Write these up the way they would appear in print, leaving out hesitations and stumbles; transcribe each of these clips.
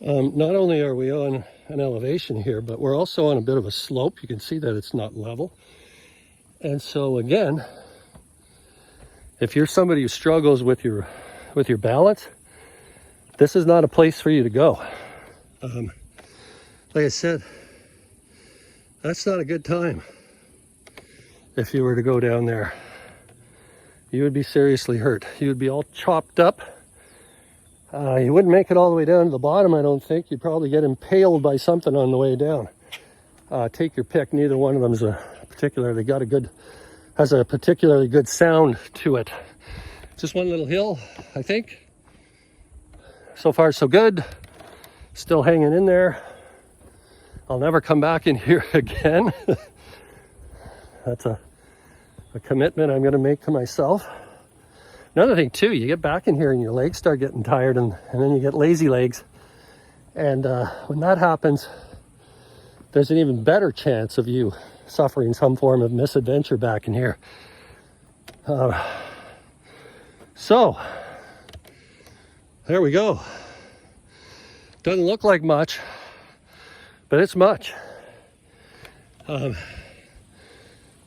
Not only are we on an elevation here, but we're also on a bit of a slope. You can see that it's not level. And so again, if you're somebody who struggles with your balance, this is not a place for you to go. Like I said, that's not a good time. If you were to go down there, you would be seriously hurt. You would be all chopped up. You wouldn't make it all the way down to the bottom, I don't think. You'd probably get impaled by something on the way down. Take your pick. Neither one of them's has a particularly good sound to it. Just one little hill, I think. So far, so good. Still hanging in there. I'll never come back in here again. That's a commitment I'm going to make to myself. Another thing too, you get back in here and your legs start getting tired, and then you get lazy legs. And when that happens, there's an even better chance of you suffering some form of misadventure back in here. So, there we go. Doesn't look like much, but it's much.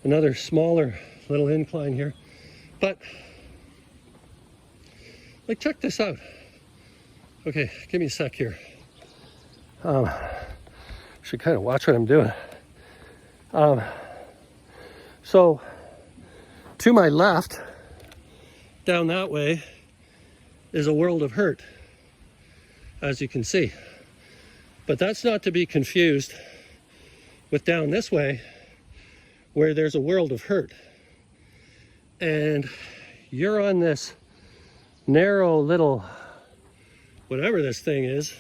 Another smaller little incline here. But, like, check this out. Okay, give me a sec here. Should kind of watch what I'm doing. So, to my left, down that way, is a world of hurt, as you can see. But that's not to be confused with down this way, where there's a world of hurt. And you're on this narrow little, whatever this thing is,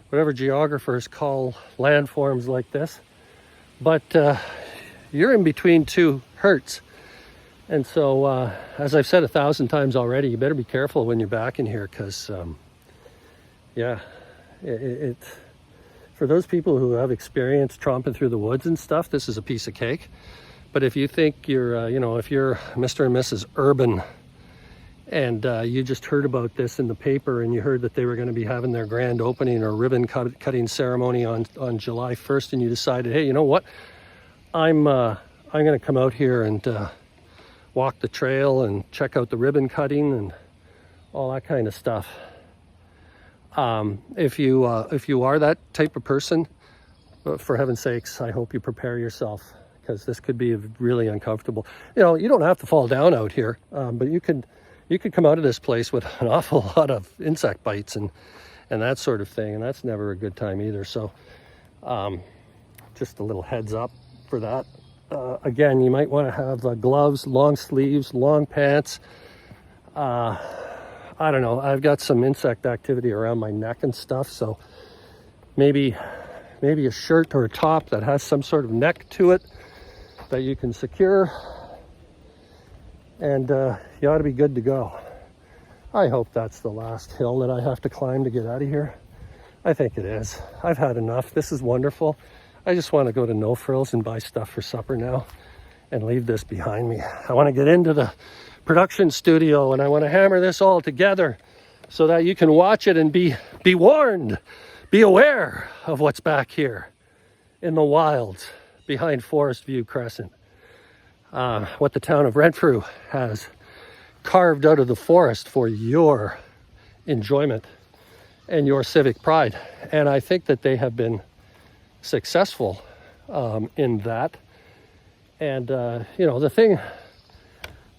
whatever geographers call landforms like this, but you're in between two hurts. And so, as I've said 1,000 times already, you better be careful when you're back in here, because, it for those people who have experience tromping through the woods and stuff, this is a piece of cake. But if you think you're, if you're Mr. and Mrs. Urban, and you just heard about this in the paper, and you heard that they were going to be having their grand opening or ribbon cutting ceremony on July 1st, and you decided, hey, you know what? I'm going to come out here and walk the trail and check out the ribbon cutting and all that kind of stuff. If you are that type of person, for heaven's sakes, I hope you prepare yourself, because this could be really uncomfortable. You don't have to fall down out here, but you could come out of this place with an awful lot of insect bites and that sort of thing, and that's never a good time either. So just a little heads up for that. Again, you might want to have gloves, long sleeves, long pants. I don't know, I've got some insect activity around my neck and stuff, so maybe a shirt or a top that has some sort of neck to it that you can secure, and you ought to be good to go. I hope that's the last hill that I have to climb to get out of here. I think it is. I've had enough. This is wonderful. I just want to go to No Frills and buy stuff for supper now and leave this behind me. I want to get into the production studio, and I want to hammer this all together so that you can watch it and be warned, be aware of what's back here in the wilds behind Forest View Crescent. What the town of Renfrew has carved out of the forest for your enjoyment and your civic pride. And I think that they have been successful in that. And the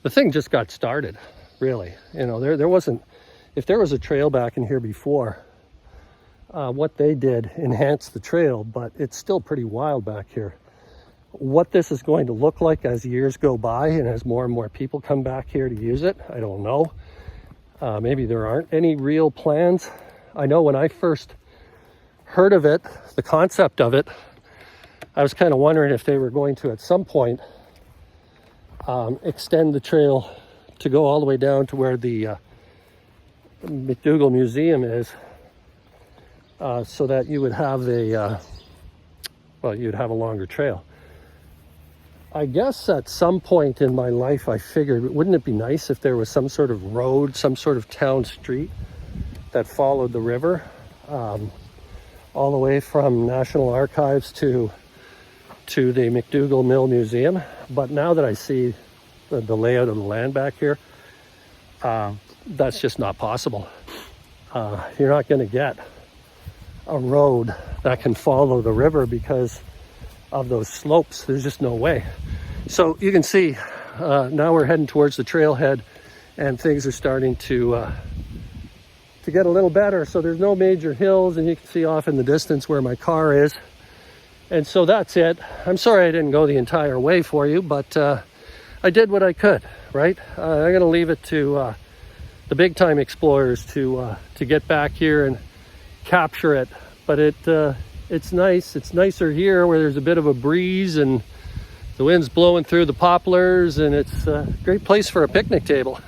thing just got started, really. There wasn't, if there was a trail back in here before, what they did enhanced the trail, but it's still pretty wild back here. What this is going to look like as years go by and as more and more people come back here to use it, I don't know. Maybe there aren't any real plans. I know when I first heard of it, the concept of it, I was kind of wondering if they were going to, at some point, extend the trail to go all the way down to where the McDougall Museum is, so that you would have you'd have a longer trail. I guess at some point in my life I figured, wouldn't it be nice if there was some sort of road, some sort of town street that followed the river? all the way from National Archives to the McDougall Mill Museum. But now that I see the layout of the land back here, that's just not possible. You're not going to get a road that can follow the river because of those slopes. There's just no way. So you can see now we're heading towards the trailhead, and things are starting to get a little better. So there's no major hills, and you can see off in the distance where my car is. And so that's it. I'm sorry I didn't go the entire way for you, but I did what I could, right? I'm going to leave it to the big time explorers to get back here and capture it. But it's nice. It's nicer here where there's a bit of a breeze and the wind's blowing through the poplars, and it's a great place for a picnic table.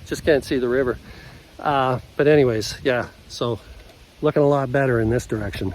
Just can't see the river. But anyways, yeah, so looking a lot better in this direction.